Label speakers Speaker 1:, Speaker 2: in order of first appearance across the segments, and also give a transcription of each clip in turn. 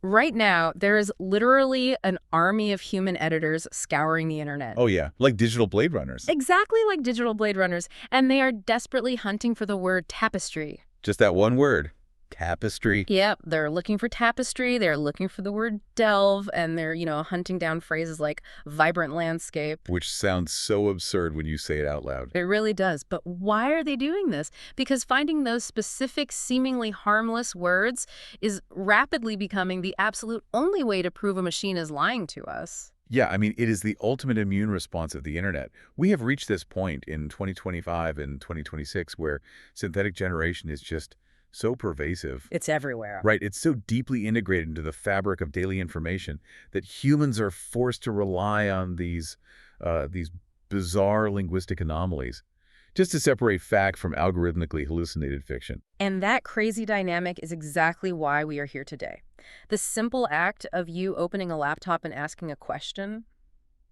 Speaker 1: Right now, there is literally an army of human editors scouring the internet.
Speaker 2: Oh, yeah, like digital Blade Runners.
Speaker 1: Exactly like digital Blade Runners, and they are desperately hunting for the word tapestry.
Speaker 2: Just that one word, tapestry.
Speaker 1: Yep, they're looking for tapestry, they're looking for the word delve, and they're, hunting down phrases like vibrant landscape.
Speaker 2: Which sounds so absurd when you say it out loud.
Speaker 1: It really does. But why are they doing this? Because finding those specific, seemingly harmless words is rapidly becoming the absolute only way to prove a machine is lying to us.
Speaker 2: Yeah, I mean, it is the ultimate immune response of the internet. We have reached this point in 2025 and 2026 where synthetic generation is just so pervasive.
Speaker 1: It's everywhere.
Speaker 2: Right, it's so deeply integrated into the fabric of daily information that humans are forced to rely on these bizarre linguistic anomalies just to separate fact from algorithmically hallucinated fiction.
Speaker 1: And that crazy dynamic is exactly why we are here today. The simple act of you opening a laptop and asking a question,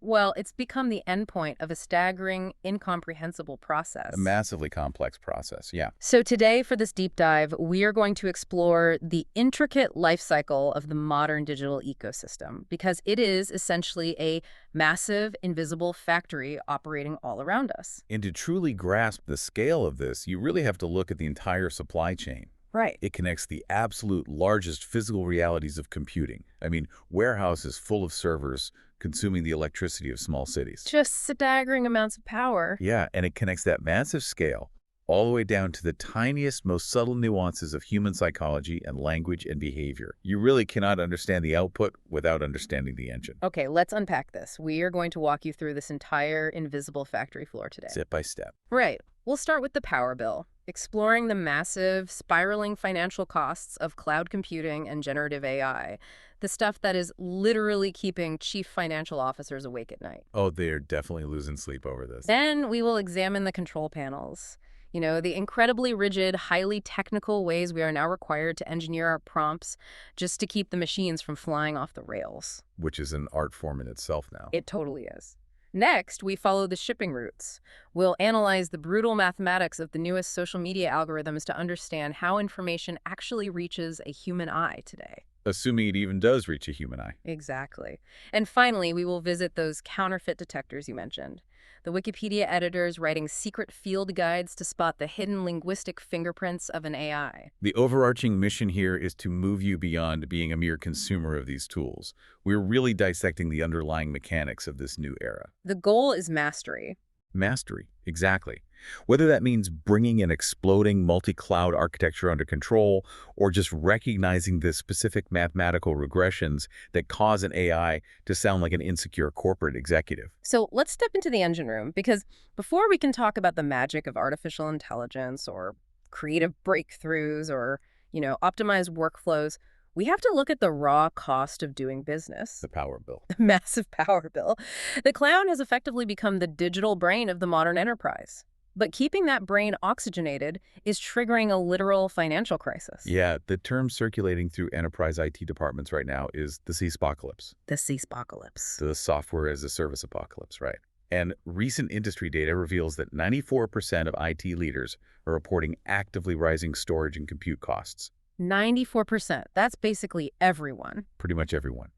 Speaker 1: well, it's become the endpoint of a staggering, incomprehensible process.
Speaker 2: A massively complex process, yeah.
Speaker 1: So today, for this deep dive, we are going to explore the intricate life cycle of the modern digital ecosystem, because it is essentially a massive, invisible factory operating all around us.
Speaker 2: And to truly grasp the scale of this, you really have to look at the entire supply chain.
Speaker 1: Right.
Speaker 2: It connects the absolute largest physical realities of computing. I mean, warehouses full of servers consuming the electricity of small cities.
Speaker 1: Just staggering amounts of power.
Speaker 2: Yeah, and it connects that massive scale all the way down to the tiniest, most subtle nuances of human psychology and language and behavior. You really cannot understand the output without understanding the engine.
Speaker 1: Okay, let's unpack this. We are going to walk you through this entire invisible factory floor today.
Speaker 2: Step by step.
Speaker 1: Right. We'll start with the power bill, exploring the massive, spiraling financial costs of cloud computing and generative AI, the stuff that is literally keeping chief financial officers awake at night.
Speaker 2: Oh, they're definitely losing sleep over this.
Speaker 1: Then we will examine the control panels. The incredibly rigid, highly technical ways we are now required to engineer our prompts just to keep the machines from flying off the rails.
Speaker 2: Which is an art form in itself now.
Speaker 1: It totally is. Next, we follow the shipping routes. We'll analyze the brutal mathematics of the newest social media algorithms to understand how information actually reaches a human eye today.
Speaker 2: Assuming it even does reach a human eye.
Speaker 1: Exactly. And finally, we will visit those counterfeit detectors you mentioned. The Wikipedia editors writing secret field guides to spot the hidden linguistic fingerprints of an AI.
Speaker 2: The overarching mission here is to move you beyond being a mere consumer of these tools. We're really dissecting the underlying mechanics of this new era.
Speaker 1: The goal is mastery.
Speaker 2: Mastery, exactly. Whether that means bringing an exploding multi-cloud architecture under control or just recognizing the specific mathematical regressions that cause an AI to sound like an insecure corporate executive.
Speaker 1: So let's step into the engine room, because before we can talk about the magic of artificial intelligence or creative breakthroughs or, optimized workflows, we have to look at the raw cost of doing business.
Speaker 2: The power bill.
Speaker 1: The massive power bill. The cloud has effectively become the digital brain of the modern enterprise. But keeping that brain oxygenated is triggering a literal financial crisis.
Speaker 2: Yeah, the term circulating through enterprise IT departments right now is the CSPOcalypse.
Speaker 1: The CSPOcalypse.
Speaker 2: The software as a service apocalypse, right? And recent industry data reveals that 94% of IT leaders are reporting actively rising storage and compute costs.
Speaker 1: 94%. That's basically everyone.
Speaker 2: Pretty much everyone.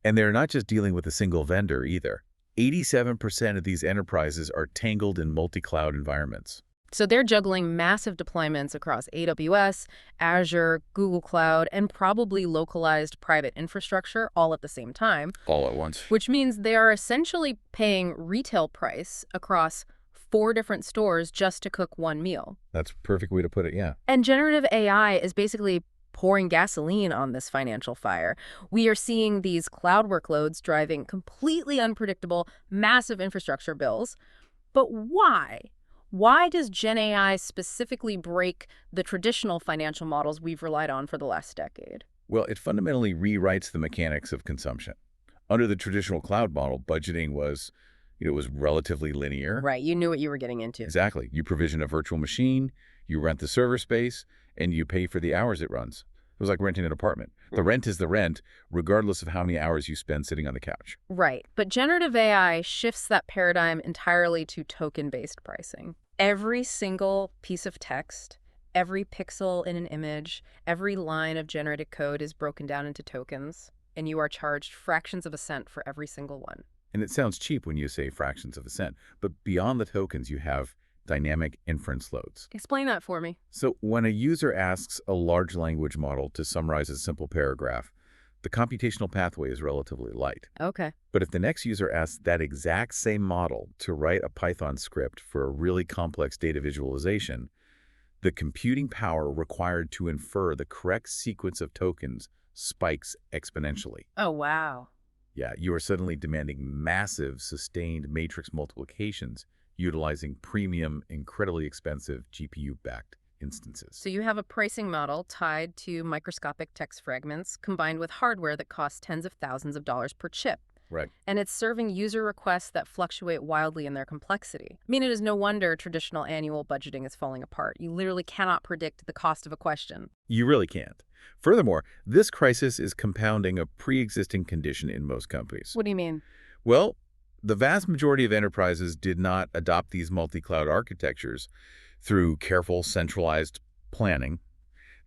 Speaker 2: And they're not just dealing with a single vendor either. 87% of these enterprises are tangled in multi-cloud environments.
Speaker 1: So they're juggling massive deployments across AWS, Azure, Google Cloud, and probably localized private infrastructure all at the same time.
Speaker 2: All at once.
Speaker 1: Which means they are essentially paying retail price across 4 different stores just to cook one meal.
Speaker 2: That's a perfect way to put it, yeah.
Speaker 1: And generative AI is basically pouring gasoline on this financial fire. We are seeing these cloud workloads driving completely unpredictable, massive infrastructure bills. But why? Why does GenAI specifically break the traditional financial models we've relied on for the last decade?
Speaker 2: Well, it fundamentally rewrites the mechanics of consumption. Under the traditional cloud model, budgeting was relatively linear.
Speaker 1: Right, you knew what you were getting into.
Speaker 2: Exactly. You provision a virtual machine, you rent the server space, and you pay for the hours it runs. It was like renting an apartment. The rent is the rent, regardless of how many hours you spend sitting on the couch.
Speaker 1: Right. But generative AI shifts that paradigm entirely to token-based pricing. Every single piece of text, Every pixel in an image, every line of generated code is broken down into tokens, and you are charged fractions of a cent for every single one.
Speaker 2: And it sounds cheap when you say fractions of a cent, but beyond the tokens, you have dynamic inference loads.
Speaker 1: Explain that for me.
Speaker 2: So when a user asks a large language model to summarize a simple paragraph, the computational pathway is relatively light.
Speaker 1: Okay.
Speaker 2: But if the next user asks that exact same model to write a Python script for a really complex data visualization, the computing power required to infer the correct sequence of tokens spikes exponentially.
Speaker 1: Oh, wow.
Speaker 2: Yeah, you are suddenly demanding massive, sustained matrix multiplications utilizing premium, incredibly expensive GPU-backed instances.
Speaker 1: So you have a pricing model tied to microscopic text fragments combined with hardware that costs tens of thousands of dollars per chip.
Speaker 2: Right.
Speaker 1: And it's serving user requests that fluctuate wildly in their complexity. I mean, it is no wonder traditional annual budgeting is falling apart. You literally cannot predict the cost of a question.
Speaker 2: You really can't. Furthermore, this crisis is compounding a pre-existing condition in most companies.
Speaker 1: What do you mean?
Speaker 2: Well, the vast majority of enterprises did not adopt these multi-cloud architectures through careful, centralized planning.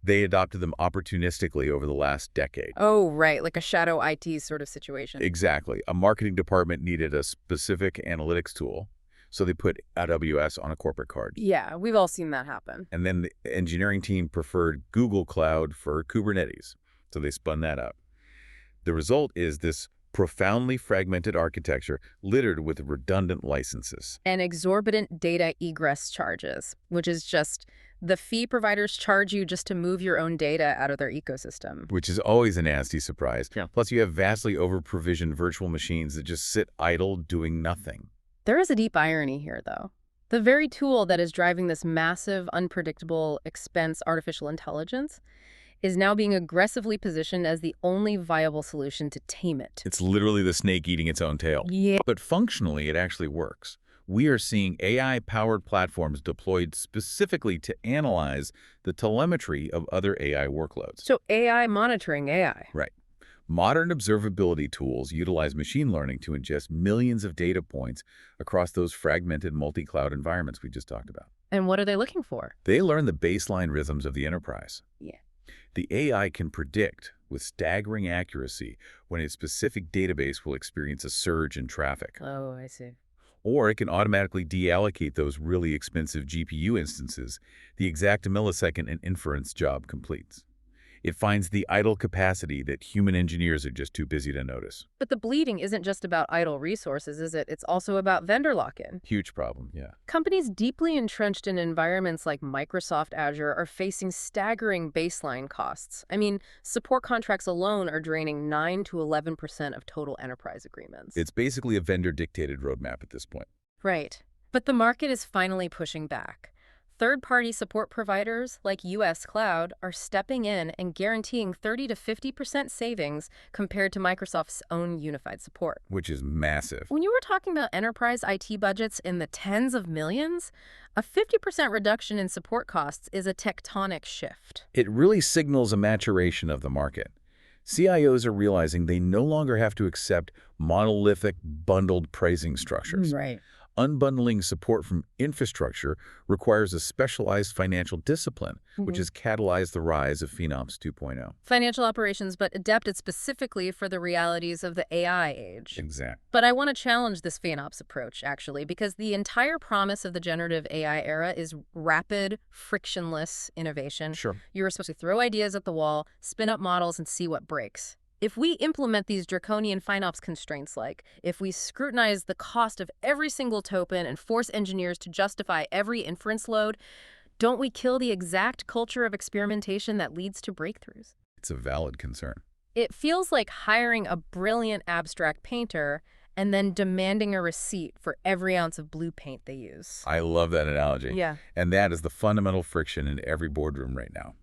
Speaker 2: They adopted them opportunistically over the last decade.
Speaker 1: Oh, right, like a shadow IT sort of situation.
Speaker 2: Exactly. A marketing department needed a specific analytics tool, so they put AWS on a corporate card.
Speaker 1: Yeah, we've all seen that happen.
Speaker 2: And then the engineering team preferred Google Cloud for Kubernetes, so they spun that up. The result is this profoundly fragmented architecture littered with redundant licenses.
Speaker 1: And exorbitant data egress charges, which is just the fee providers charge you just to move your own data out of their ecosystem.
Speaker 2: Which is always a nasty surprise.
Speaker 1: Yeah.
Speaker 2: Plus, you have vastly over-provisioned virtual machines that just sit idle doing nothing.
Speaker 1: There is a deep irony here, though. The very tool that is driving this massive, unpredictable expense artificial intelligence is now being aggressively positioned as the only viable solution to tame it.
Speaker 2: It's literally the snake eating its own tail.
Speaker 1: Yeah.
Speaker 2: But functionally, it actually works. We are seeing AI-powered platforms deployed specifically to analyze the telemetry of other AI workloads.
Speaker 1: So AI monitoring AI.
Speaker 2: Right. Modern observability tools utilize machine learning to ingest millions of data points across those fragmented multi-cloud environments we just talked about.
Speaker 1: And what are they looking for?
Speaker 2: They learn the baseline rhythms of the enterprise.
Speaker 1: Yeah.
Speaker 2: The AI can predict with staggering accuracy when a specific database will experience a surge in traffic.
Speaker 1: Oh, I see.
Speaker 2: Or it can automatically deallocate those really expensive GPU instances the exact millisecond an inference job completes. It finds the idle capacity that human engineers are just too busy to notice.
Speaker 1: But the bleeding isn't just about idle resources, is it? It's also about vendor lock-in.
Speaker 2: Huge problem, yeah.
Speaker 1: Companies deeply entrenched in environments like Microsoft Azure are facing staggering baseline costs. I mean, support contracts alone are draining 9 to 11% of total enterprise agreements.
Speaker 2: It's basically a vendor-dictated roadmap at this point.
Speaker 1: Right. But the market is finally pushing back. Third-party support providers like US Cloud are stepping in and guaranteeing 30 to 50% savings compared to Microsoft's own unified support.
Speaker 2: Which is massive.
Speaker 1: When you were talking about enterprise IT budgets in the tens of millions, a 50% reduction in support costs is a tectonic shift.
Speaker 2: It really signals a maturation of the market. CIOs are realizing they no longer have to accept monolithic, bundled pricing structures.
Speaker 1: Right.
Speaker 2: Unbundling support from infrastructure requires a specialized financial discipline, which has catalyzed the rise of FinOps 2.0.
Speaker 1: Financial operations, but adapted specifically for the realities of the AI age.
Speaker 2: Exactly.
Speaker 1: But I want to challenge this FinOps approach, actually, because the entire promise of the generative AI era is rapid, frictionless innovation.
Speaker 2: Sure.
Speaker 1: You're supposed to throw ideas at the wall, spin up models, and see what breaks. If we implement these draconian FinOps constraints, like if we scrutinize the cost of every single token and force engineers to justify every inference load, don't we kill the exact culture of experimentation that leads to breakthroughs?
Speaker 2: It's a valid concern.
Speaker 1: It feels like hiring a brilliant abstract painter and then demanding a receipt for every ounce of blue paint they use.
Speaker 2: I love that analogy.
Speaker 1: Yeah.
Speaker 2: And that is the fundamental friction in every boardroom right now.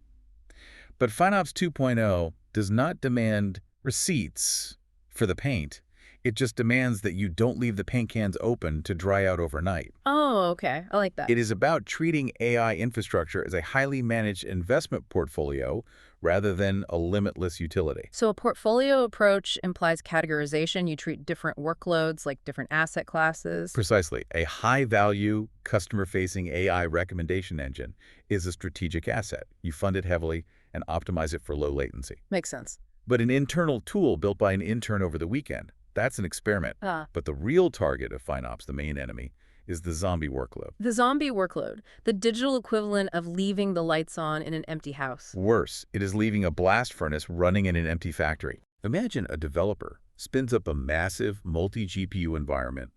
Speaker 2: But FinOps 2.0 does not demand receipts for the paint. It just demands that you don't leave the paint cans open to dry out overnight.
Speaker 1: Oh, okay. I like that.
Speaker 2: It is about treating AI infrastructure as a highly managed investment portfolio rather than a limitless utility.
Speaker 1: So a portfolio approach implies categorization. You treat different workloads like different asset classes.
Speaker 2: Precisely. A high-value, customer-facing AI recommendation engine is a strategic asset. You fund it heavily and optimize it for low latency.
Speaker 1: Makes sense.
Speaker 2: But an internal tool built by an intern over the weekend, that's an experiment.
Speaker 1: Ah.
Speaker 2: But the real target of FinOps, the main enemy, is the zombie workload.
Speaker 1: The zombie workload, the digital equivalent of leaving the lights on in an empty house.
Speaker 2: Worse, it is leaving a blast furnace running in an empty factory. Imagine a developer spins up a massive multi-GPU environment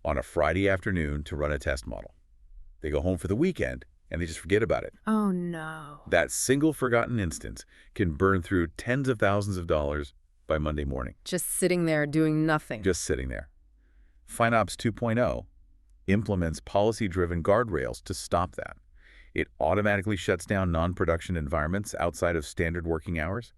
Speaker 2: on a Friday afternoon to run a test model. They go home for the weekend, and they just forget about it.
Speaker 1: Oh, no.
Speaker 2: That single forgotten instance can burn through tens of thousands of dollars by Monday morning.
Speaker 1: Just sitting there doing nothing.
Speaker 2: Just sitting there. FinOps 2.0 implements policy-driven guardrails to stop that. It automatically shuts down non-production environments outside of standard working hours.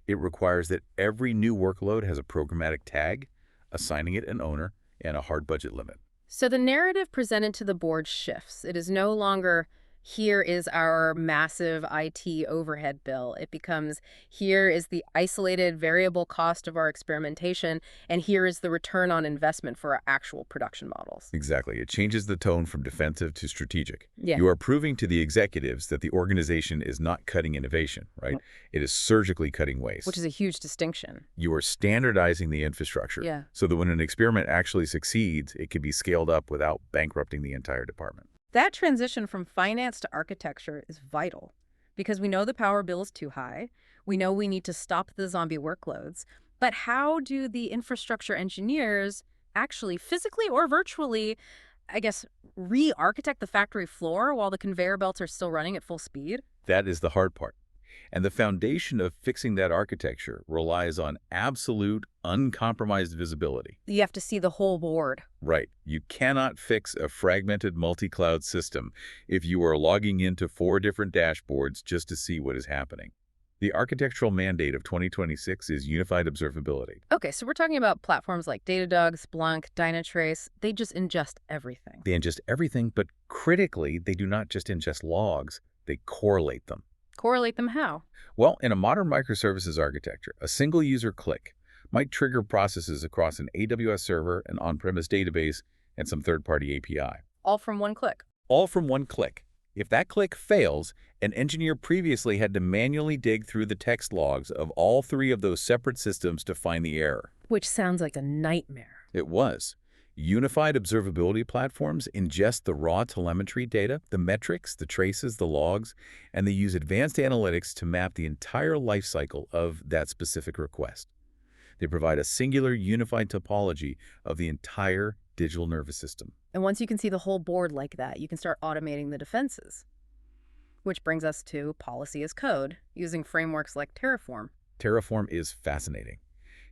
Speaker 2: It requires that every new workload has a programmatic tag, assigning it an owner, and a hard budget limit.
Speaker 1: So the narrative presented to the board shifts. It is no longer, here is our massive IT overhead bill. It becomes, here is the isolated variable cost of our experimentation, and here is the return on investment for our actual production models.
Speaker 2: Exactly. It changes the tone from defensive to strategic.
Speaker 1: Yeah.
Speaker 2: You are proving to the executives that the organization is not cutting innovation, right? It is surgically cutting waste.
Speaker 1: Which is a huge distinction.
Speaker 2: You are standardizing the infrastructure so that when an experiment actually succeeds, it can be scaled up without bankrupting the entire department.
Speaker 1: That transition from finance to architecture is vital because we know the power bill is too high. We know we need to stop the zombie workloads. But how do the infrastructure engineers actually physically or virtually, I guess, re-architect the factory floor while the conveyor belts are still running at full speed?
Speaker 2: That is the hard part. And the foundation of fixing that architecture relies on absolute, uncompromised visibility.
Speaker 1: You have to see the whole board.
Speaker 2: Right. You cannot fix a fragmented multi-cloud system if you are logging into 4 different dashboards just to see what is happening. The architectural mandate of 2026 is unified observability.
Speaker 1: Okay, so we're talking about platforms like Datadog, Splunk, Dynatrace. They just ingest everything.
Speaker 2: They ingest everything, but critically, they do not just ingest logs, they correlate them.
Speaker 1: Correlate them how?
Speaker 2: Well, in a modern microservices architecture, a single user click might trigger processes across an AWS server, an on-premise database, and some third-party API.
Speaker 1: All from one click.
Speaker 2: All from one click. If that click fails, an engineer previously had to manually dig through the text logs of all 3 of those separate systems to find the error.
Speaker 1: Which sounds like a nightmare.
Speaker 2: It was. Unified observability platforms ingest the raw telemetry data, the metrics, the traces, the logs, and they use advanced analytics to map the entire lifecycle of that specific request. They provide a singular, unified topology of the entire digital nervous system.
Speaker 1: And once you can see the whole board like that, you can start automating the defenses. Which brings us to policy as code, using frameworks like Terraform.
Speaker 2: Terraform is fascinating.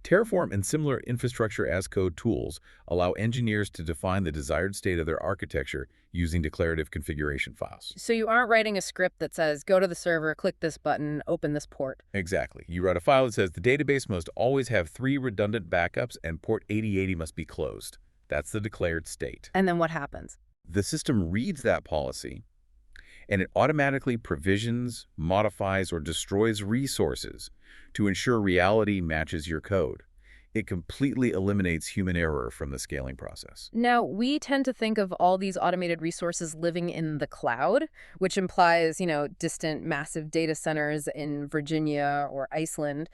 Speaker 2: Terraform and similar infrastructure as code tools allow engineers to define the desired state of their architecture using declarative configuration files.
Speaker 1: So you aren't writing a script that says, go to the server, click this button, open this port.
Speaker 2: Exactly. You write a file that says the database must always have 3 redundant backups and port 8080 must be closed. That's the declared state.
Speaker 1: And then what happens?
Speaker 2: The system reads that policy, and it automatically provisions, modifies, or destroys resources to ensure reality matches your code. It completely eliminates human error from the scaling process.
Speaker 1: Now, we tend to think of all these automated resources living in the cloud, which implies, distant massive data centers in Virginia or Iceland.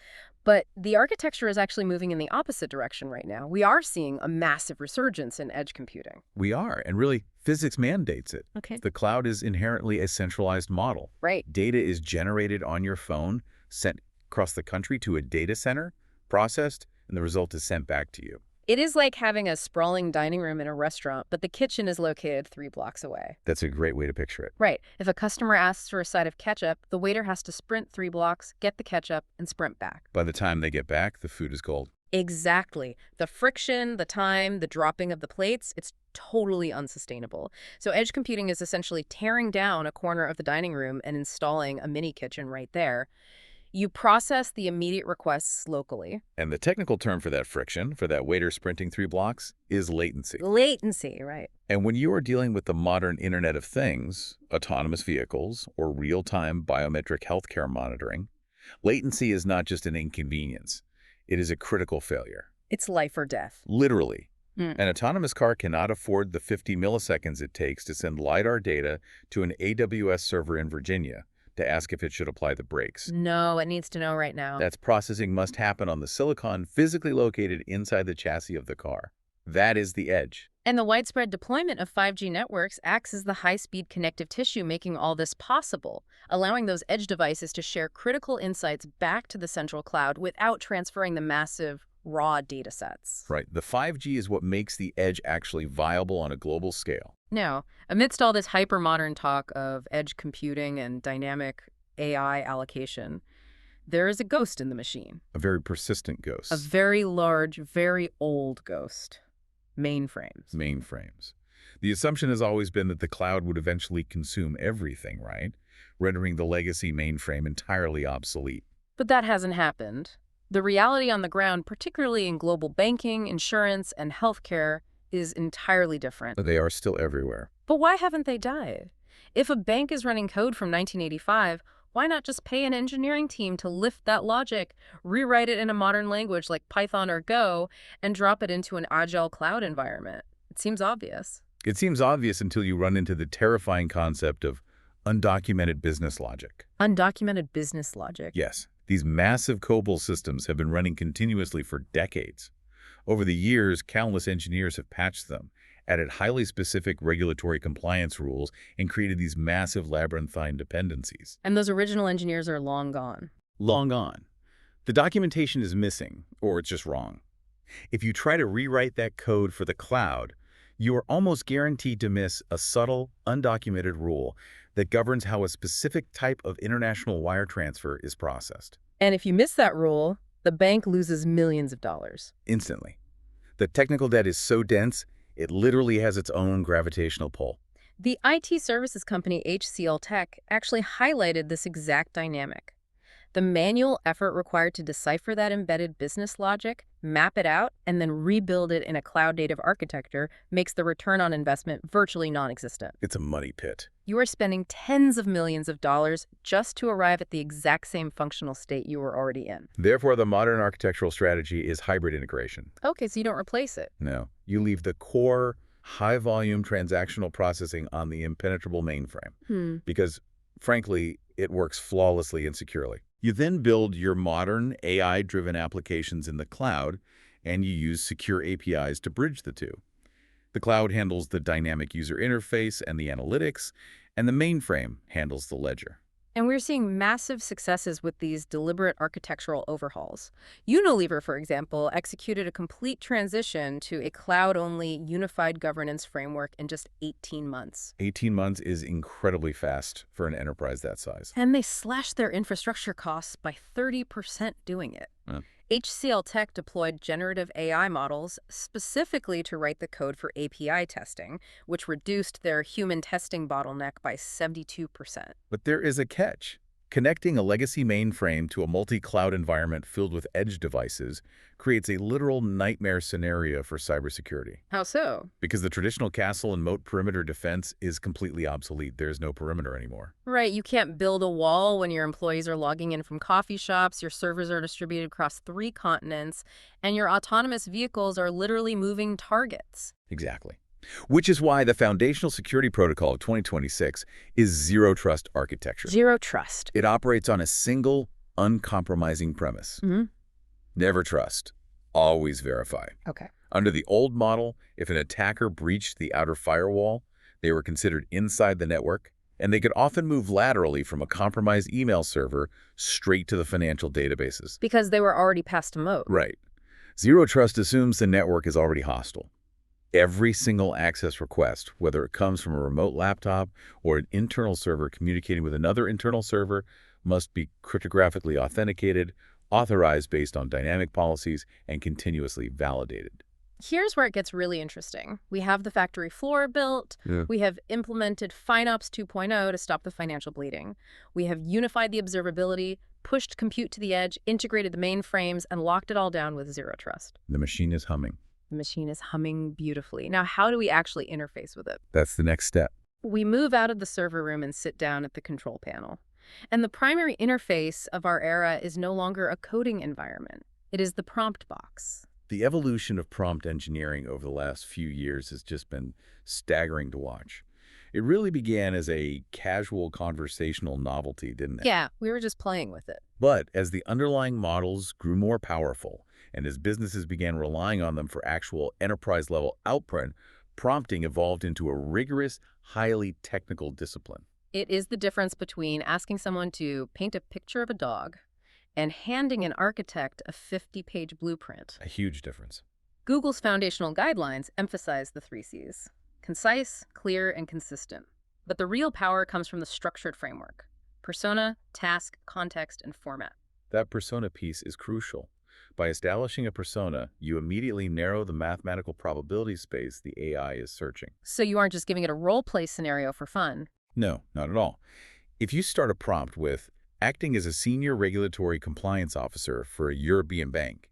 Speaker 1: But the architecture is actually moving in the opposite direction right now. We are seeing a massive resurgence in edge computing.
Speaker 2: We are, and really, physics mandates it.
Speaker 1: Okay.
Speaker 2: The cloud is inherently a centralized model.
Speaker 1: Right.
Speaker 2: Data is generated on your phone, sent across the country to a data center, processed, and the result is sent back to you.
Speaker 1: It is like having a sprawling dining room in a restaurant, but the kitchen is located 3 blocks away.
Speaker 2: That's a great way to picture it.
Speaker 1: Right. If a customer asks for a side of ketchup, the waiter has to sprint 3 blocks, get the ketchup, and sprint back.
Speaker 2: By the time they get back, the food is cold.
Speaker 1: Exactly. The friction, the time, the dropping of the plates, it's totally unsustainable. So edge computing is essentially tearing down a corner of the dining room and installing a mini kitchen right there. You process the immediate requests locally.
Speaker 2: And the technical term for that friction, for that waiter sprinting 3 blocks, is latency.
Speaker 1: Latency, right.
Speaker 2: And when you are dealing with the modern Internet of Things, autonomous vehicles, or real-time biometric healthcare monitoring, Latency is not just an inconvenience. It is a critical failure.
Speaker 1: It's life or death.
Speaker 2: Literally.
Speaker 1: Mm.
Speaker 2: An autonomous car cannot afford the 50 milliseconds it takes to send LiDAR data to an AWS server in Virginia to ask if it should apply the brakes.
Speaker 1: No, it needs to know right now.
Speaker 2: That's processing must happen on the silicon physically located inside the chassis of the car. That is the edge.
Speaker 1: And the widespread deployment of 5G networks acts as the high-speed connective tissue making all this possible, allowing those edge devices to share critical insights back to the central cloud without transferring the massive raw data sets.
Speaker 2: Right. The 5G is what makes the edge actually viable on a global scale.
Speaker 1: Now, amidst all this hyper-modern talk of edge computing and dynamic AI allocation, there is a ghost in the machine.
Speaker 2: A very persistent ghost.
Speaker 1: A very large, very old ghost. Mainframes.
Speaker 2: Mainframes. The assumption has always been that the cloud would eventually consume everything, right? Rendering the legacy mainframe entirely obsolete.
Speaker 1: But that hasn't happened. The reality on the ground, particularly in global banking, insurance, and healthcare, is entirely different.
Speaker 2: They are still everywhere.
Speaker 1: But why haven't they died? If a bank is running code from 1985, why not just pay an engineering team to lift that logic, rewrite it in a modern language like Python or Go, and drop it into an agile cloud environment? It seems obvious.
Speaker 2: It seems obvious until you run into the terrifying concept of undocumented business logic.
Speaker 1: Undocumented business logic.
Speaker 2: Yes, these massive COBOL systems have been running continuously for decades. Over the years, countless engineers have patched them, added highly specific regulatory compliance rules, and created these massive labyrinthine dependencies.
Speaker 1: And those original engineers are long gone.
Speaker 2: Long gone. The documentation is missing, or it's just wrong. If you try to rewrite that code for the cloud, you are almost guaranteed to miss a subtle, undocumented rule that governs how a specific type of international wire transfer is processed.
Speaker 1: And if you miss that rule, the bank loses millions of dollars.
Speaker 2: Instantly. The technical debt is so dense, it literally has its own gravitational pull.
Speaker 1: The IT services company HCL Tech actually highlighted this exact dynamic. The manual effort required to decipher that embedded business logic, map it out, and then rebuild it in a cloud-native architecture makes the return on investment virtually non-existent.
Speaker 2: It's a money pit.
Speaker 1: You are spending tens of millions of dollars just to arrive at the exact same functional state you were already in.
Speaker 2: Therefore, the modern architectural strategy is hybrid integration.
Speaker 1: Okay, so you don't replace it.
Speaker 2: No, you leave the core, high-volume transactional processing on the impenetrable mainframe. Because, frankly, it works flawlessly and securely. You then build your modern AI-driven applications in the cloud, and you use secure APIs to bridge the two. The cloud handles the dynamic user interface and the analytics, and the mainframe handles the ledger.
Speaker 1: And we're seeing massive successes with these deliberate architectural overhauls. Unilever, for example, executed a complete transition to a cloud-only unified governance framework in just 18 months.
Speaker 2: 18 months is incredibly fast for an enterprise that size.
Speaker 1: And they slashed their infrastructure costs by 30% doing it. HCL Tech deployed generative AI models specifically to write the code for API testing, which reduced their human testing bottleneck by 72%.
Speaker 2: But there is a catch. Connecting a legacy mainframe to a multi-cloud environment filled with edge devices creates a literal nightmare scenario for cybersecurity.
Speaker 1: How so?
Speaker 2: Because the traditional castle and moat perimeter defense is completely obsolete. There's no perimeter anymore.
Speaker 1: Right, you can't build a wall when your employees are logging in from coffee shops, your servers are distributed across 3 continents, and your autonomous vehicles are literally moving targets.
Speaker 2: Exactly. Which is why the foundational security protocol of 2026 is Zero Trust architecture.
Speaker 1: Zero trust.
Speaker 2: It operates on a single, uncompromising premise. Never trust. Always verify.
Speaker 1: Okay.
Speaker 2: Under the old model, if an attacker breached the outer firewall, they were considered inside the network, and they could often move laterally from a compromised email server straight to the financial databases.
Speaker 1: Because they were already past a moat.
Speaker 2: Right. Zero Trust assumes the network is already hostile. Every single access request, whether it comes from a remote laptop or an internal server communicating with another internal server, must be cryptographically authenticated, authorized based on dynamic policies, and continuously validated.
Speaker 1: Here's where it gets really interesting. We have the factory floor built. We have implemented FinOps 2.0 to stop the financial bleeding. We have unified the observability, pushed compute to the edge, integrated the mainframes, and locked it all down with Zero Trust.
Speaker 2: The machine is humming.
Speaker 1: The machine is humming beautifully. Now, how do we actually interface with it?
Speaker 2: That's the next step.
Speaker 1: We move out of the server room and sit down at the control panel. And the primary interface of our era is no longer a coding environment. It is the prompt box.
Speaker 2: The evolution of prompt engineering over the last few years has just been staggering to watch. It really began as a casual conversational novelty, didn't it?
Speaker 1: Yeah, we were just playing with it.
Speaker 2: But as the underlying models grew more powerful and as businesses began relying on them for actual enterprise-level output, prompting evolved into a rigorous, highly technical discipline.
Speaker 1: It is the difference between asking someone to paint a picture of a dog and handing an architect a 50-page blueprint.
Speaker 2: A huge difference.
Speaker 1: Google's foundational guidelines emphasize the three C's: concise, clear, and consistent. But the real power comes from the structured framework: persona, task, context, and format.
Speaker 2: That persona piece is crucial. By establishing a persona, you immediately narrow the mathematical probability space the AI is searching.
Speaker 1: So you aren't just giving it a role-play scenario for fun.
Speaker 2: No, not at all. If you start a prompt with acting as a senior regulatory compliance officer for a European bank,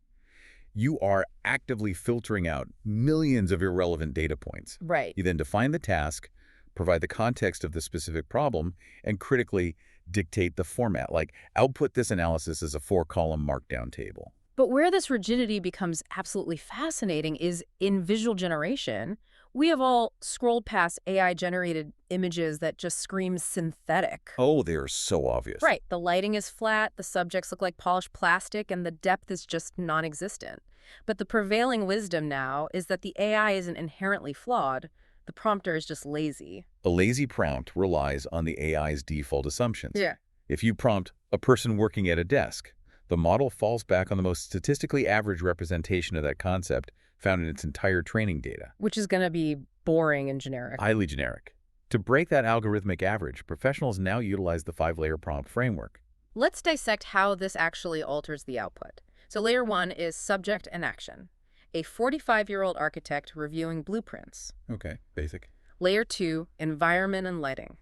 Speaker 2: you are actively filtering out millions of irrelevant data points.
Speaker 1: Right.
Speaker 2: You then define the task, provide the context of the specific problem, and critically dictate the format, like output this analysis as a 4-column markdown table.
Speaker 1: But where this rigidity becomes absolutely fascinating is in visual generation. We have all scrolled past AI-generated images that just scream synthetic.
Speaker 2: Oh, they are so obvious.
Speaker 1: Right. The lighting is flat, the subjects look like polished plastic, and the depth is just non-existent. But the prevailing wisdom now is that the AI isn't inherently flawed. The prompter is just lazy.
Speaker 2: A lazy prompt relies on the AI's default assumptions.
Speaker 1: Yeah.
Speaker 2: If you prompt a person working at a desk, the model falls back on the most statistically average representation of that concept found in its entire training data.
Speaker 1: Which is going to be boring and generic.
Speaker 2: Highly generic. To break that algorithmic average, professionals now utilize the 5-layer prompt framework.
Speaker 1: Let's dissect how this actually alters the output. So layer 1 is subject and action. A 45-year-old architect reviewing blueprints.
Speaker 2: Okay, basic.
Speaker 1: Layer 2, environment and lighting.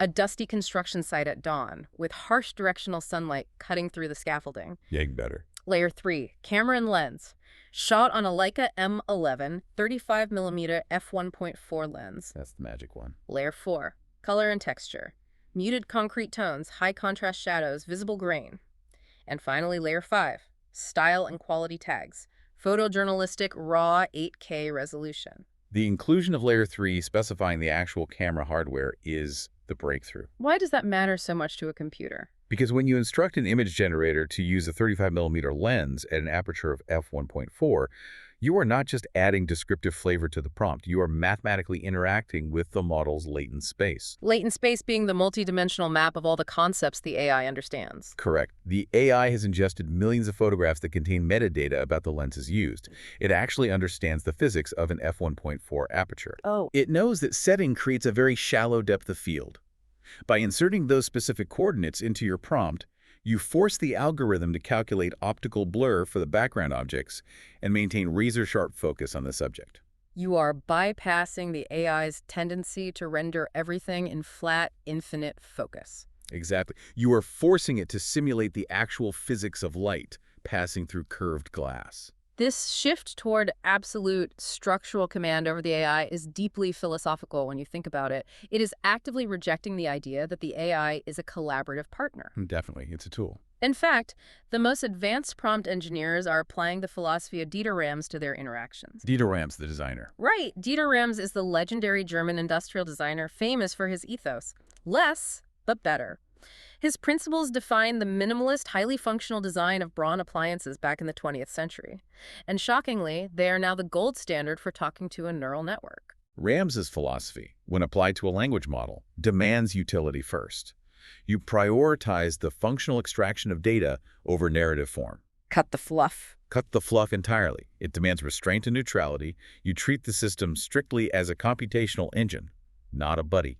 Speaker 1: A dusty construction site at dawn with harsh directional sunlight cutting through the scaffolding.
Speaker 2: Yay, better.
Speaker 1: Layer 3, camera and lens. Shot on a Leica M11 35mm f1.4 lens.
Speaker 2: That's the magic one.
Speaker 1: Layer 4, color and texture. Muted concrete tones, high contrast shadows, visible grain. And finally, layer 5, style and quality tags. Photojournalistic raw 8K resolution.
Speaker 2: The inclusion of layer 3 specifying the actual camera hardware is the breakthrough.
Speaker 1: Why does that matter so much to a computer?
Speaker 2: Because when you instruct an image generator to use a 35mm lens at an aperture of f1.4, you are not just adding descriptive flavor to the prompt, you are mathematically interacting with the model's latent space.
Speaker 1: Latent space being the multidimensional map of all the concepts the AI understands.
Speaker 2: Correct. The AI has ingested millions of photographs that contain metadata about the lenses used. It actually understands the physics of an f1.4 aperture.
Speaker 1: Oh.
Speaker 2: It knows that setting creates a very shallow depth of field. By inserting those specific coordinates into your prompt, you force the algorithm to calculate optical blur for the background objects and maintain razor-sharp focus on the subject.
Speaker 1: You are bypassing the AI's tendency to render everything in flat, infinite focus.
Speaker 2: Exactly. You are forcing it to simulate the actual physics of light passing through curved glass.
Speaker 1: This shift toward absolute structural command over the AI is deeply philosophical when you think about it. It is actively rejecting the idea that the AI is a collaborative partner.
Speaker 2: Definitely. It's a tool.
Speaker 1: In fact, the most advanced prompt engineers are applying the philosophy of Dieter Rams to their interactions.
Speaker 2: Dieter Rams, the designer.
Speaker 1: Right. Dieter Rams is the legendary German industrial designer famous for his ethos. Less, but better. His principles defined the minimalist, highly functional design of Braun appliances back in the 20th century. And shockingly, they are now the gold standard for talking to a neural network.
Speaker 2: Rams's philosophy, when applied to a language model, demands utility first. You prioritize the functional extraction of data over narrative form.
Speaker 1: Cut the fluff.
Speaker 2: Cut the fluff entirely. It demands restraint and neutrality. You treat the system strictly as a computational engine, not a buddy.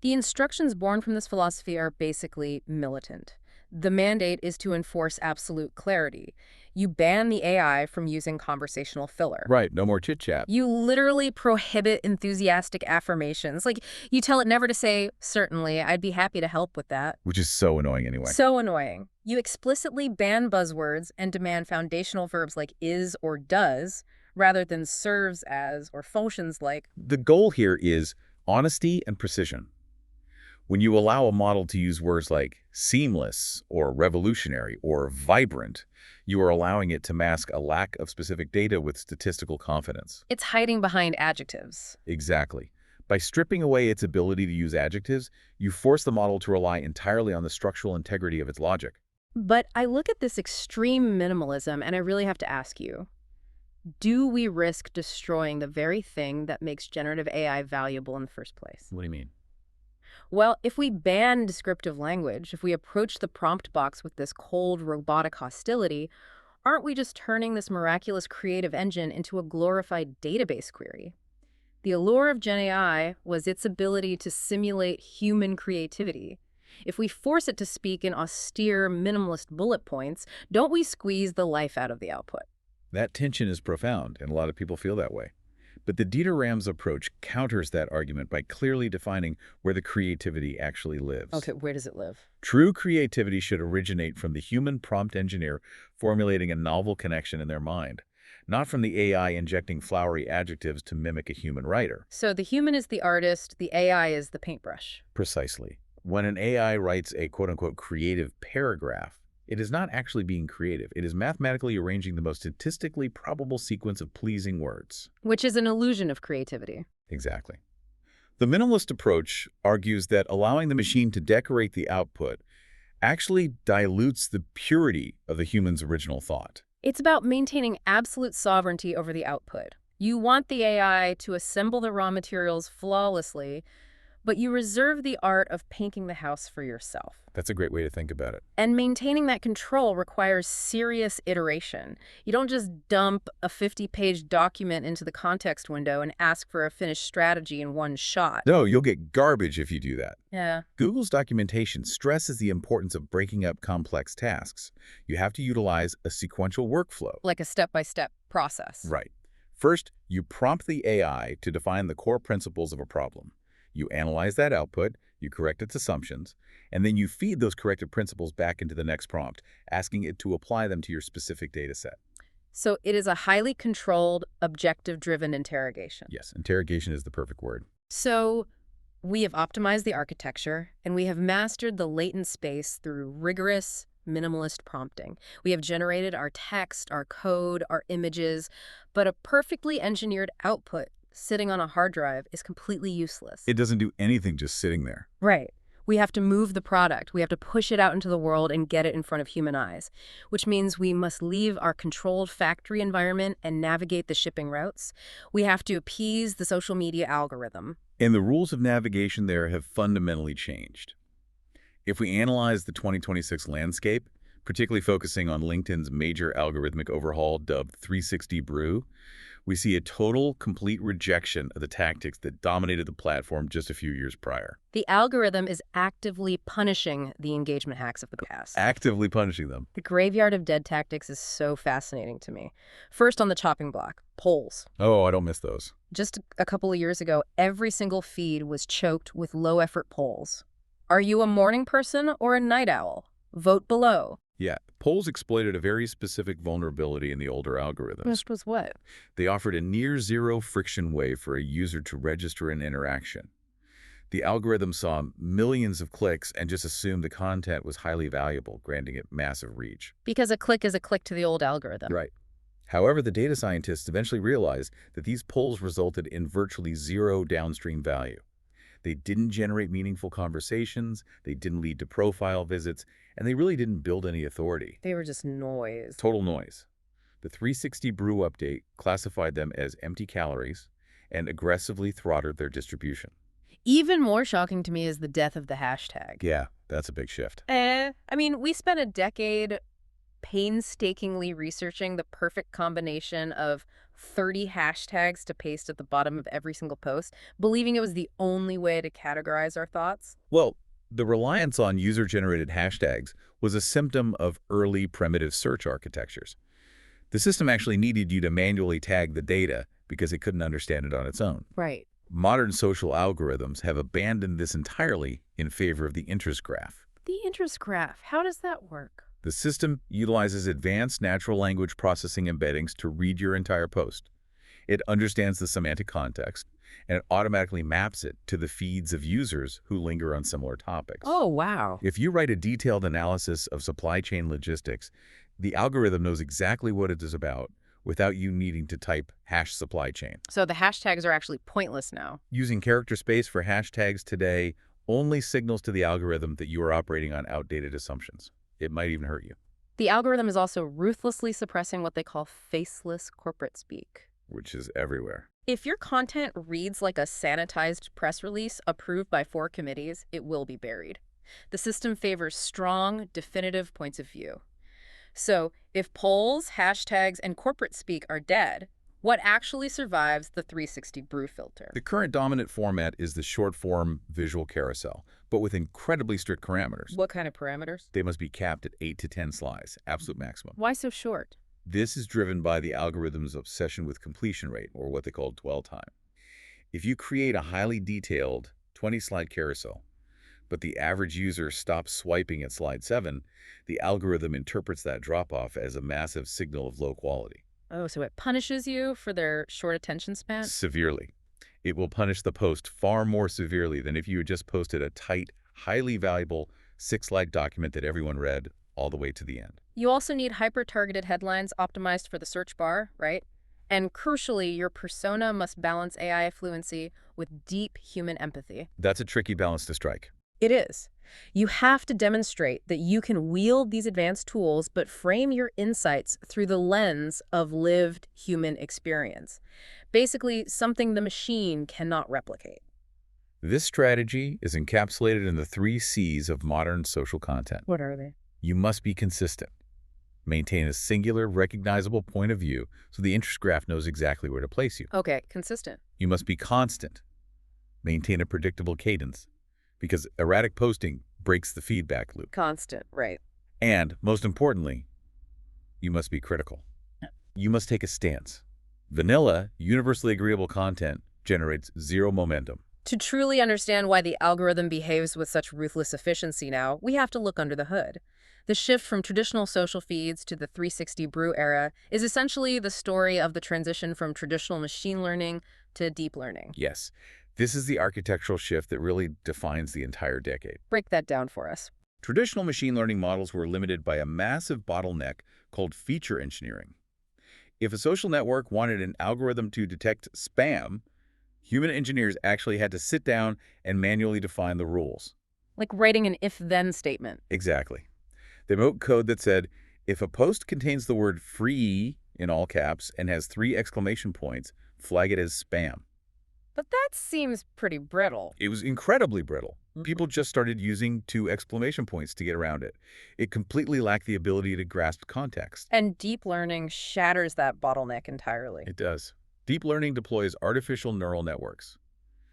Speaker 1: The instructions born from this philosophy are basically militant. The mandate is to enforce absolute clarity. You ban the AI from using conversational filler.
Speaker 2: Right, no more chit-chat.
Speaker 1: You literally prohibit enthusiastic affirmations. Like, you tell it never to say, certainly, I'd be happy to help with that.
Speaker 2: Which is so annoying anyway.
Speaker 1: So annoying. You explicitly ban buzzwords and demand foundational verbs like is or does, rather than serves as or functions like.
Speaker 2: The goal here is honesty and precision. When you allow a model to use words like seamless or revolutionary or vibrant, you are allowing it to mask a lack of specific data with statistical confidence.
Speaker 1: It's hiding behind adjectives.
Speaker 2: Exactly. By stripping away its ability to use adjectives, you force the model to rely entirely on the structural integrity of its logic.
Speaker 1: But I look at this extreme minimalism and I really have to ask you, do we risk destroying the very thing that makes generative AI valuable in the first place?
Speaker 2: What do you mean?
Speaker 1: Well, if we ban descriptive language, if we approach the prompt box with this cold, robotic hostility, aren't we just turning this miraculous creative engine into a glorified database query? The allure of GenAI was its ability to simulate human creativity. If we force it to speak in austere, minimalist bullet points, don't we squeeze the life out of the output?
Speaker 2: That tension is profound, and a lot of people feel that way. But the Dieter Rams approach counters that argument by clearly defining where the creativity actually lives.
Speaker 1: Okay, where does it live?
Speaker 2: True creativity should originate from the human prompt engineer formulating a novel connection in their mind, not from the AI injecting flowery adjectives to mimic a human writer.
Speaker 1: So the human is the artist, the AI is the paintbrush.
Speaker 2: Precisely. When an AI writes a quote-unquote creative paragraph, it is not actually being creative. It is mathematically arranging the most statistically probable sequence of pleasing words.
Speaker 1: Which is an illusion of creativity.
Speaker 2: Exactly. The minimalist approach argues that allowing the machine to decorate the output actually dilutes the purity of the human's original thought.
Speaker 1: It's about maintaining absolute sovereignty over the output. You want the AI to assemble the raw materials flawlessly, but you reserve the art of painting the house for yourself.
Speaker 2: That's a great way to think about it.
Speaker 1: And maintaining that control requires serious iteration. You don't just dump a 50-page document into the context window and ask for a finished strategy in one shot.
Speaker 2: No, you'll get garbage if you do that.
Speaker 1: Yeah.
Speaker 2: Google's documentation stresses the importance of breaking up complex tasks. You have to utilize a sequential workflow.
Speaker 1: Like a step-by-step process.
Speaker 2: Right. First, you prompt the AI to define the core principles of a problem. You analyze that output, you correct its assumptions, and then you feed those corrected principles back into the next prompt, asking it to apply them to your specific data set.
Speaker 1: So it is a highly controlled, objective-driven interrogation.
Speaker 2: Yes, interrogation is the perfect word.
Speaker 1: So we have optimized the architecture, and we have mastered the latent space through rigorous, minimalist prompting. We have generated our text, our code, our images, but a perfectly engineered output sitting on a hard drive is completely useless.
Speaker 2: It doesn't do anything just sitting there.
Speaker 1: Right. We have to move the product. We have to push it out into the world and get it in front of human eyes, which means we must leave our controlled factory environment and navigate the shipping routes. We have to appease the social media algorithm.
Speaker 2: And the rules of navigation there have fundamentally changed. If we analyze the 2026 landscape, particularly focusing on LinkedIn's major algorithmic overhaul dubbed 360 Brew, we see a total, complete rejection of the tactics that dominated the platform just a few years prior.
Speaker 1: The algorithm is actively punishing the engagement hacks of the past.
Speaker 2: Actively punishing them.
Speaker 1: The graveyard of dead tactics is so fascinating to me. First on the chopping block, polls.
Speaker 2: Oh, I don't miss those.
Speaker 1: Just a couple of years ago, every single feed was choked with low-effort polls. Are you a morning person or a night owl? Vote below.
Speaker 2: Yeah, polls exploited a very specific vulnerability in the older algorithms.
Speaker 1: Which was what?
Speaker 2: They offered a near-zero friction way for a user to register an interaction. The algorithm saw millions of clicks and just assumed the content was highly valuable, granting it massive reach.
Speaker 1: Because a click is a click to the old algorithm.
Speaker 2: Right. However, the data scientists eventually realized that these polls resulted in virtually zero downstream value. They didn't generate meaningful conversations, they didn't lead to profile visits, and they really didn't build any authority.
Speaker 1: They were just noise.
Speaker 2: Total noise. The 360 Brew update classified them as empty calories and aggressively throttled their distribution.
Speaker 1: Even more shocking to me is the death of the hashtag.
Speaker 2: Yeah, that's a big shift.
Speaker 1: I mean, we spent a decade painstakingly researching the perfect combination of 30 hashtags to paste at the bottom of every single post, believing it was the only way to categorize our thoughts.
Speaker 2: Well, the reliance on user-generated hashtags was a symptom of early primitive search architectures. The system actually needed you to manually tag the data because it couldn't understand it on its own.
Speaker 1: Right.
Speaker 2: Modern social algorithms have abandoned this entirely in favor of the interest graph.
Speaker 1: The interest graph, how does that work?
Speaker 2: The system utilizes advanced natural language processing embeddings to read your entire post. It understands the semantic context, and it automatically maps it to the feeds of users who linger on similar topics.
Speaker 1: Oh, wow.
Speaker 2: If you write a detailed analysis of supply chain logistics, the algorithm knows exactly what it is about without you needing to type #supply chain.
Speaker 1: So the hashtags are actually pointless now.
Speaker 2: Using character space for hashtags today only signals to the algorithm that you are operating on outdated assumptions. It might even hurt you,
Speaker 1: The algorithm is also ruthlessly suppressing what they call faceless corporate speak.
Speaker 2: which is everywhere.
Speaker 1: If your content reads like a sanitized press release approved by 4 committees, it will be buried. The system favors strong, definitive points of view. So, if polls, hashtags, and corporate speak are dead, what actually survives the 360 brew filter?
Speaker 2: The current dominant format is the short-form visual carousel, but with incredibly strict parameters.
Speaker 1: What kind of parameters?
Speaker 2: They must be capped at 8 to 10 slides, absolute maximum.
Speaker 1: Why so short?
Speaker 2: This is driven by the algorithm's obsession with completion rate, or what they call dwell time. If you create a highly detailed 20-slide carousel, but the average user stops swiping at slide 7, the algorithm interprets that drop-off as a massive signal of low quality.
Speaker 1: Oh, so it punishes you for their short attention span?
Speaker 2: Severely. It will punish the post far more severely than if you had just posted a tight, highly valuable 6-slide document that everyone read all the way to the end.
Speaker 1: You also need hyper-targeted headlines optimized for the search bar, right? And crucially, your persona must balance AI fluency with deep human empathy.
Speaker 2: That's a tricky balance to strike.
Speaker 1: It is. You have to demonstrate that you can wield these advanced tools but frame your insights through the lens of lived human experience. Basically, something the machine cannot replicate.
Speaker 2: This strategy is encapsulated in the 3 C's of modern social content.
Speaker 1: What are they?
Speaker 2: You must be consistent. Maintain a singular, recognizable point of view so the interest graph knows exactly where to place you.
Speaker 1: Okay, consistent.
Speaker 2: You must be constant. Maintain a predictable cadence, because erratic posting breaks the feedback loop.
Speaker 1: Constant, right.
Speaker 2: And, most importantly, you must be critical. You must take a stance. Vanilla, universally agreeable content generates 0 momentum.
Speaker 1: To truly understand why the algorithm behaves with such ruthless efficiency now, we have to look under the hood. The shift from traditional social feeds to the 360 brew era is essentially the story of the transition from traditional machine learning to deep learning.
Speaker 2: Yes, this is the architectural shift that really defines the entire decade.
Speaker 1: Break that down for us.
Speaker 2: Traditional machine learning models were limited by a massive bottleneck called feature engineering. If a social network wanted an algorithm to detect spam, human engineers actually had to sit down and manually define the rules.
Speaker 1: Like writing an if-then statement.
Speaker 2: Exactly. They wrote code that said, if a post contains the word free in all caps and has 3 exclamation points, flag it as spam.
Speaker 1: But that seems pretty brittle.
Speaker 2: It was incredibly brittle. People just started using 2 exclamation points to get around it. It completely lacked the ability to grasp context.
Speaker 1: And deep learning shatters that bottleneck entirely.
Speaker 2: It does. Deep learning deploys artificial neural networks.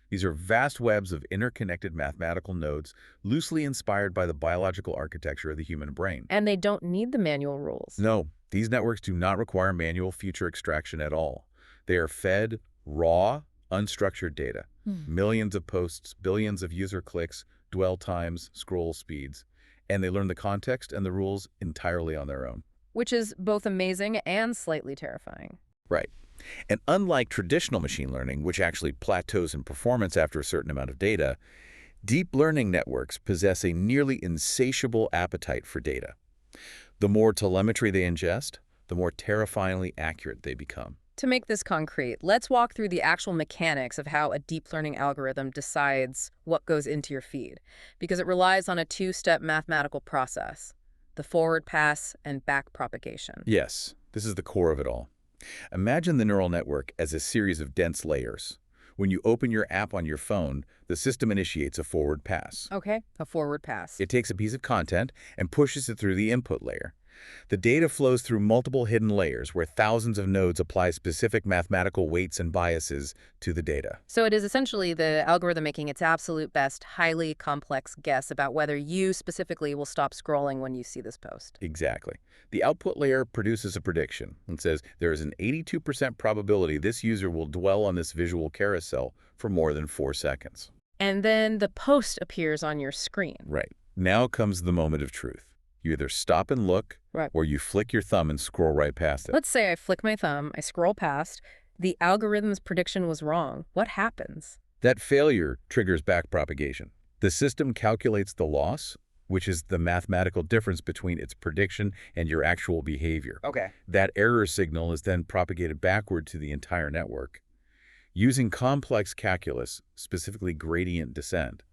Speaker 2: These are vast webs of interconnected mathematical nodes loosely inspired by the biological architecture of the human brain.
Speaker 1: And they don't need the manual rules.
Speaker 2: No, these networks do not require manual feature extraction at all. They are fed raw, unstructured data. Millions of posts, billions of user clicks, dwell times, scroll speeds. And they learn the context and the rules entirely on their own.
Speaker 1: Which is both amazing and slightly terrifying.
Speaker 2: Right. And unlike traditional machine learning, which actually plateaus in performance after a certain amount of data, deep learning networks possess a nearly insatiable appetite for data. The more telemetry they ingest, the more terrifyingly accurate they become.
Speaker 1: To make this concrete, let's walk through the actual mechanics of how a deep learning algorithm decides what goes into your feed, because it relies on a 2-step mathematical process, the forward pass and back propagation.
Speaker 2: Yes, this is the core of it all. Imagine the neural network as a series of dense layers. When you open your app on your phone, the system initiates a forward pass.
Speaker 1: Okay, a forward pass.
Speaker 2: It takes a piece of content and pushes it through the input layer. The data flows through multiple hidden layers where thousands of nodes apply specific mathematical weights and biases to the data.
Speaker 1: So it is essentially the algorithm making its absolute best, highly complex guess about whether you specifically will stop scrolling when you see this post.
Speaker 2: Exactly. The output layer produces a prediction and says there is an 82% probability this user will dwell on this visual carousel for more than 4 seconds.
Speaker 1: And then the post appears on your screen.
Speaker 2: Right. Now comes the moment of truth. You either stop and look,
Speaker 1: Right.
Speaker 2: or you flick your thumb and scroll right past it.
Speaker 1: Let's say I flick my thumb, I scroll past. The algorithm's prediction was wrong. What happens?
Speaker 2: That failure triggers backpropagation. The system calculates the loss, which is the mathematical difference between its prediction and your actual behavior.
Speaker 3: Okay.
Speaker 2: That error signal is then propagated backward to the entire network. Using complex calculus, specifically gradient descent,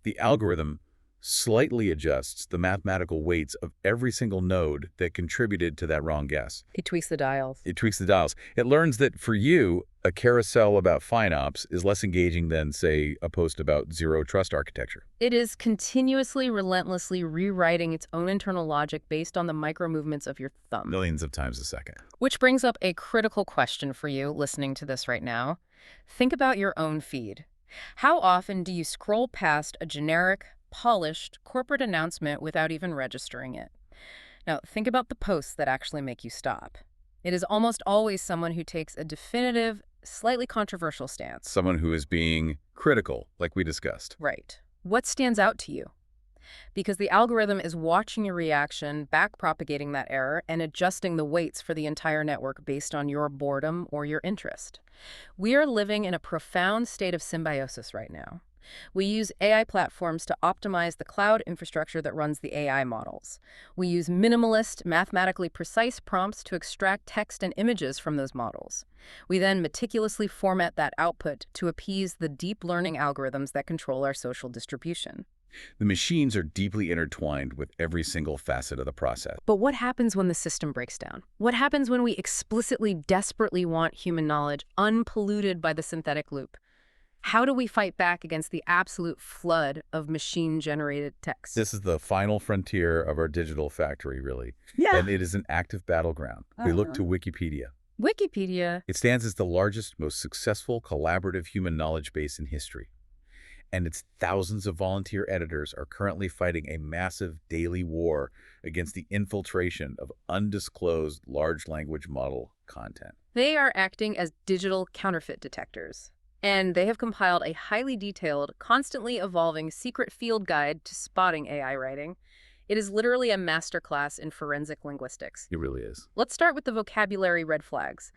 Speaker 2: the algorithm slightly adjusts the mathematical weights of every single node that contributed to that wrong guess.
Speaker 1: It tweaks the dials.
Speaker 2: It tweaks the dials. It learns that for you, a carousel about FinOps is less engaging than, say, a post about zero-trust architecture.
Speaker 1: It is continuously, relentlessly rewriting its own internal logic based on the micro-movements of your thumb.
Speaker 2: Millions of times a second.
Speaker 1: Which brings up a critical question for you listening to this right now. Think about your own feed. How often do you scroll past a generic, polished corporate announcement without even registering it? Now, think about the posts that actually make you stop. It is almost always someone who takes a definitive, slightly controversial stance.
Speaker 2: Someone who is being critical, like we discussed.
Speaker 1: Right. What stands out to you? Because the algorithm is watching your reaction, backpropagating that error, and adjusting the weights for the entire network based on your boredom or your interest. We are living in a profound state of symbiosis right now. We use AI platforms to optimize the cloud infrastructure that runs the AI models. We use minimalist, mathematically precise prompts to extract text and images from those models. We then meticulously format that output to appease the deep learning algorithms that control our social distribution.
Speaker 2: The machines are deeply intertwined with every single facet of the process.
Speaker 1: But what happens when the system breaks down? What happens when we explicitly, desperately want human knowledge unpolluted by the synthetic loop? How do we fight back against the absolute flood of machine-generated text?
Speaker 2: This is the final frontier of our digital factory, really.
Speaker 1: Yeah.
Speaker 2: And it is an active battleground. We look to Wikipedia.
Speaker 1: Wikipedia.
Speaker 2: It stands as the largest, most successful collaborative human knowledge base in history. And its thousands of volunteer editors are currently fighting a massive daily war against the infiltration of undisclosed large language model content.
Speaker 1: They are acting as digital counterfeit detectors. And they have compiled a highly detailed, constantly evolving secret field guide to spotting AI writing. It is literally a masterclass in forensic linguistics.
Speaker 2: It really is.
Speaker 1: Let's start with the vocabulary red flags.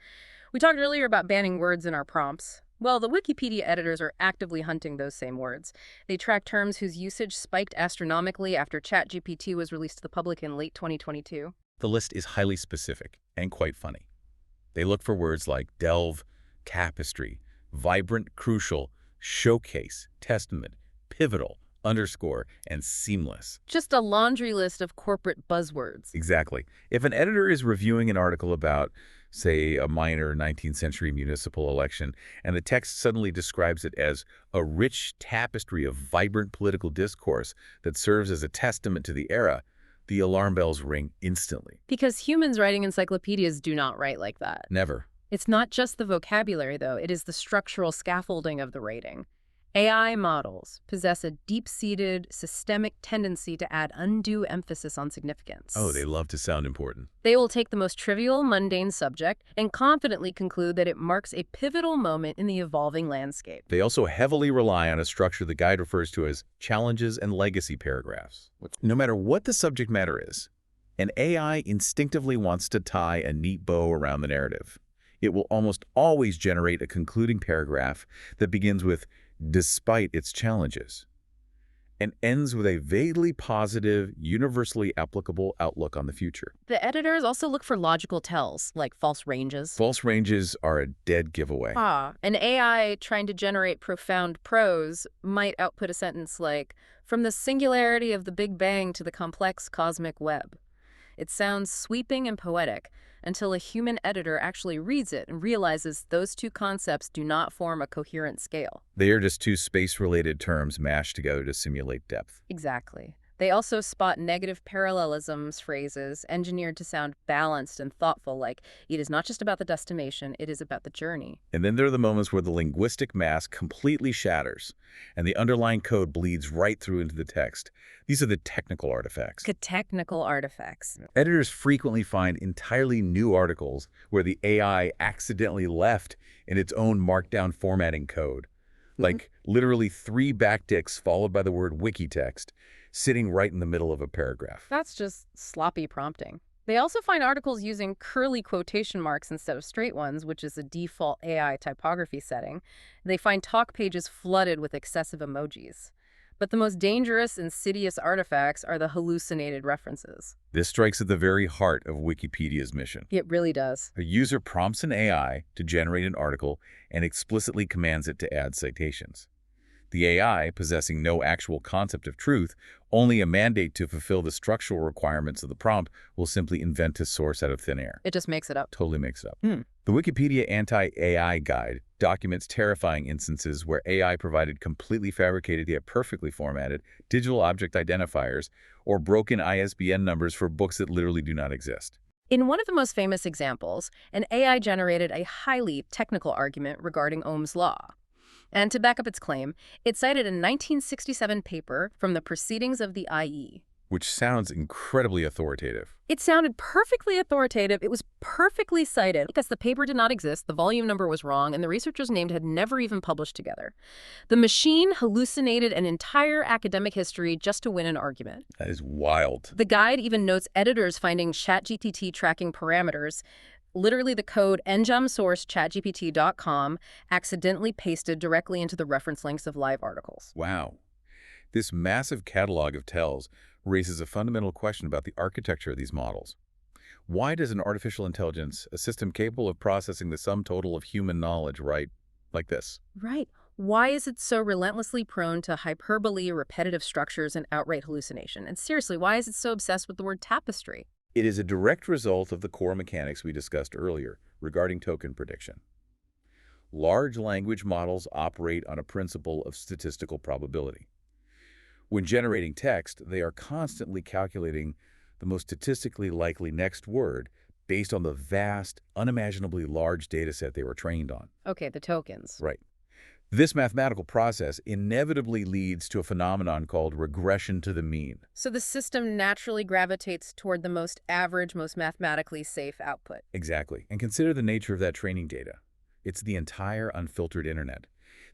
Speaker 1: We talked earlier about banning words in our prompts. Well, the Wikipedia editors are actively hunting those same words. They track terms whose usage spiked astronomically after ChatGPT was released to the public in late 2022.
Speaker 2: The list is highly specific and quite funny. They look for words like delve, tapestry, vibrant, crucial, showcase, testament, pivotal, underscore, and seamless.
Speaker 1: Just a laundry list of corporate buzzwords.
Speaker 2: Exactly. If an editor is reviewing an article about, say, a minor 19th century municipal election, and the text suddenly describes it as a rich tapestry of vibrant political discourse that serves as a testament to the era, the alarm bells ring instantly.
Speaker 1: Because humans writing encyclopedias do not write like that.
Speaker 2: Never.
Speaker 1: It's not just the vocabulary, though. It is the structural scaffolding of the rating. AI models possess a deep-seated, systemic tendency to add undue emphasis on significance.
Speaker 2: Oh, they love to sound important.
Speaker 1: They will take the most trivial, mundane subject and confidently conclude that it marks a pivotal moment in the evolving landscape.
Speaker 2: They also heavily rely on a structure the guide refers to as challenges and legacy paragraphs. No matter what the subject matter is, an AI instinctively wants to tie a neat bow around the narrative. It will almost always generate a concluding paragraph that begins with, despite its challenges, and ends with a vaguely positive, universally applicable outlook on the future.
Speaker 1: The editors also look for logical tells, like false ranges.
Speaker 2: False ranges are a dead giveaway.
Speaker 1: An AI trying to generate profound prose might output a sentence like, from the singularity of the Big Bang to the complex cosmic web. It sounds sweeping and poetic, until a human editor actually reads it and realizes those two concepts do not form a coherent scale.
Speaker 2: They are just two space-related terms mashed together to simulate depth.
Speaker 1: Exactly. They also spot negative parallelisms phrases engineered to sound balanced and thoughtful, like, it is not just about the destination, it is about the journey.
Speaker 2: And then there are the moments where the linguistic mask completely shatters, and the underlying code bleeds right through into the text. These are the technical artifacts.
Speaker 1: Technical artifacts.
Speaker 2: Editors frequently find entirely new articles where the AI accidentally left in its own markdown formatting code. Like literally 3 backticks followed by the word wiki text, sitting right in the middle of a paragraph.
Speaker 1: That's just sloppy prompting. They also find articles using curly quotation marks instead of straight ones, which is a default AI typography setting. They find talk pages flooded with excessive emojis. But the most dangerous, insidious artifacts are the hallucinated references.
Speaker 2: This strikes at the very heart of Wikipedia's mission.
Speaker 1: It really does.
Speaker 2: A user prompts an AI to generate an article and explicitly commands it to add citations. The AI, possessing no actual concept of truth, only a mandate to fulfill the structural requirements of the prompt, will simply invent a source out of thin air.
Speaker 1: It just makes it up.
Speaker 2: Totally makes it up. The Wikipedia Anti-AI Guide documents terrifying instances where AI provided completely fabricated yet perfectly formatted digital object identifiers or broken ISBN numbers for books that literally do not exist.
Speaker 1: In one of the most famous examples, an AI generated a highly technical argument regarding Ohm's law. And to back up its claim, it cited a 1967 paper from the Proceedings of the IE.
Speaker 2: Which sounds incredibly authoritative.
Speaker 1: It sounded perfectly authoritative. It was perfectly cited because the paper did not exist, the volume number was wrong, and the researchers named had never even published together. The machine hallucinated an entire academic history just to win an argument.
Speaker 2: That is wild.
Speaker 1: The guide even notes editors finding ChatGPT tracking parameters, literally the code ngem source chatgpt.com, accidentally pasted directly into the reference links of live articles.
Speaker 2: Wow. This massive catalog of tells raises a fundamental question about the architecture of these models. Why does an artificial intelligence, a system capable of processing the sum total of human knowledge, write like this?
Speaker 1: Right. Why is it so relentlessly prone to hyperbole, repetitive structures, and outright hallucination? And seriously, why is it so obsessed with the word tapestry?
Speaker 2: It is a direct result of the core mechanics we discussed earlier regarding token prediction. Large language models operate on a principle of statistical probability. When generating text, they are constantly calculating the most statistically likely next word based on the vast, unimaginably large data set they were trained on.
Speaker 1: Okay, the tokens.
Speaker 2: Right. This mathematical process inevitably leads to a phenomenon called regression to the mean.
Speaker 1: So the system naturally gravitates toward the most average, most mathematically safe output.
Speaker 2: Exactly. And consider the nature of that training data. It's the entire unfiltered internet.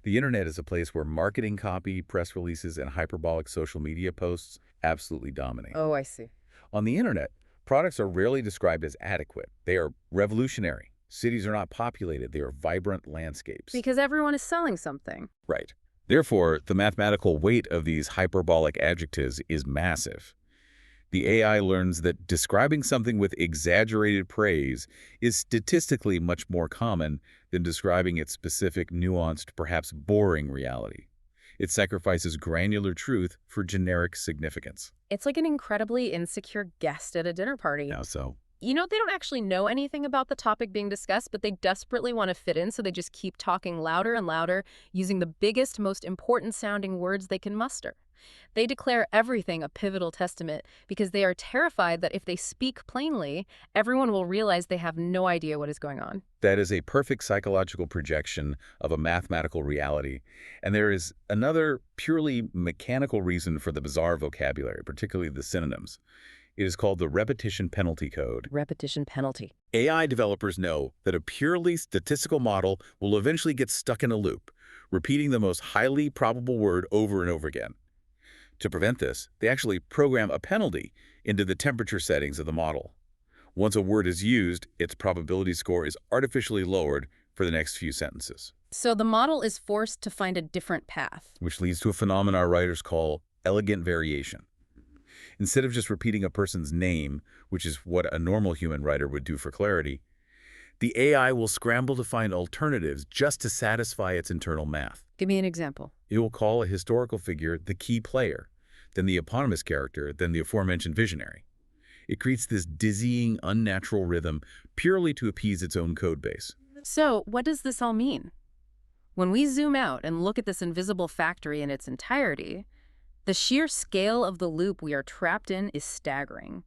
Speaker 2: The internet is a place where marketing copy, press releases, and hyperbolic social media posts absolutely dominate.
Speaker 1: Oh, I see.
Speaker 2: On the internet, products are rarely described as adequate. They are revolutionary. Cities are not populated. They are vibrant landscapes.
Speaker 1: Because everyone is selling something.
Speaker 2: Right. Therefore, the mathematical weight of these hyperbolic adjectives is massive. The AI learns that describing something with exaggerated praise is statistically much more common than describing its specific, nuanced, perhaps boring reality. It sacrifices granular truth for generic significance.
Speaker 1: It's like an incredibly insecure guest at a dinner party.
Speaker 2: How so?
Speaker 1: You know, they don't actually know anything about the topic being discussed, but they desperately want to fit in, so they just keep talking louder and louder, using the biggest, most important sounding words they can muster. They declare everything a pivotal testament because they are terrified that if they speak plainly, everyone will realize they have no idea what is going on.
Speaker 2: That is a perfect psychological projection of a mathematical reality. And there is another purely mechanical reason for the bizarre vocabulary, particularly the synonyms. It is called the repetition penalty code.
Speaker 1: Repetition penalty.
Speaker 2: AI developers know that a purely statistical model will eventually get stuck in a loop, repeating the most highly probable word over and over again. To prevent this, they actually program a penalty into the temperature settings of the model. Once a word is used, its probability score is artificially lowered for the next few sentences.
Speaker 1: So the model is forced to find a different path.
Speaker 2: Which leads to a phenomenon our writers call elegant variation. Instead of just repeating a person's name, which is what a normal human writer would do for clarity, the AI will scramble to find alternatives just to satisfy its internal math.
Speaker 1: Give me an example.
Speaker 2: It will call a historical figure the key player, then the eponymous character, then the aforementioned visionary. It creates this dizzying, unnatural rhythm purely to appease its own code base.
Speaker 1: So what does this all mean? When we zoom out and look at this invisible factory in its entirety, the sheer scale of the loop we are trapped in is staggering.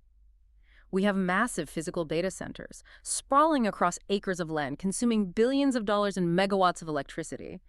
Speaker 1: We have massive physical data centers, sprawling across acres of land, consuming billions of dollars in megawatts of electricity.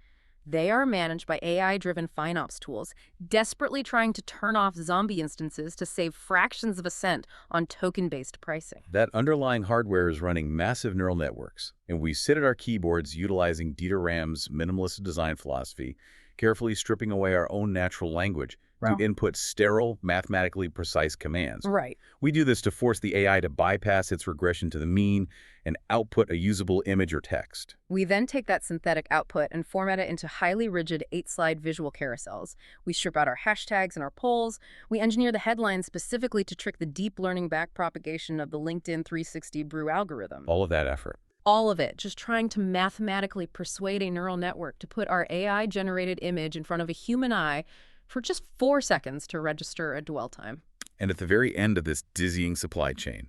Speaker 1: They are managed by AI-driven FinOps tools, desperately trying to turn off zombie instances to save fractions of a cent on token-based pricing.
Speaker 2: That underlying hardware is running massive neural networks, and we sit at our keyboards utilizing Dieter Rams' minimalist design philosophy, carefully stripping away our own natural language to
Speaker 1: Wow.
Speaker 2: input sterile, mathematically precise commands.
Speaker 1: Right.
Speaker 2: We do this to force the AI to bypass its regression to the mean and output a usable image or text.
Speaker 1: We then take that synthetic output and format it into highly rigid 8-slide visual carousels. We strip out our hashtags and our polls. We engineer the headlines specifically to trick the deep learning backpropagation of the LinkedIn 360 brew algorithm.
Speaker 2: All of that effort.
Speaker 1: All of it, just trying to mathematically persuade a neural network to put our AI-generated image in front of a human eye for just 4 seconds to register a dwell time.
Speaker 2: And at the very end of this dizzying supply chain,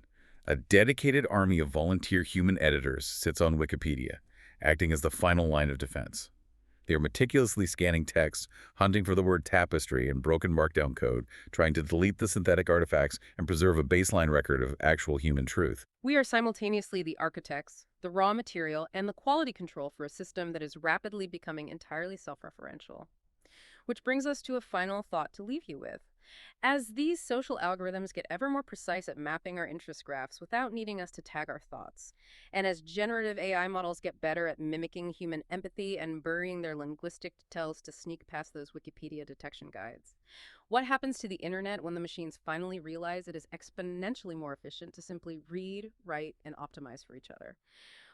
Speaker 2: a dedicated army of volunteer human editors sits on Wikipedia, acting as the final line of defense. They are meticulously scanning text, hunting for the word tapestry in broken markdown code, trying to delete the synthetic artifacts and preserve a baseline record of actual human truth.
Speaker 1: We are simultaneously the architects, the raw material, and the quality control for a system that is rapidly becoming entirely self-referential. Which brings us to a final thought to leave you with. As these social algorithms get ever more precise at mapping our interest graphs without needing us to tag our thoughts, and as generative AI models get better at mimicking human empathy and burying their linguistic details to sneak past those Wikipedia detection guides, what happens to the internet when the machines finally realize it is exponentially more efficient to simply read, write, and optimize for each other?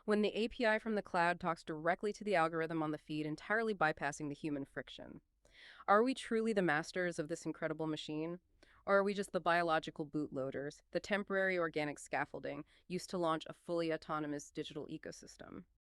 Speaker 1: When the API from the cloud talks directly to the algorithm on the feed, entirely bypassing the human friction? Are we truly the masters of this incredible machine? Or are we just the biological bootloaders, the temporary organic scaffolding used to launch a fully autonomous digital ecosystem?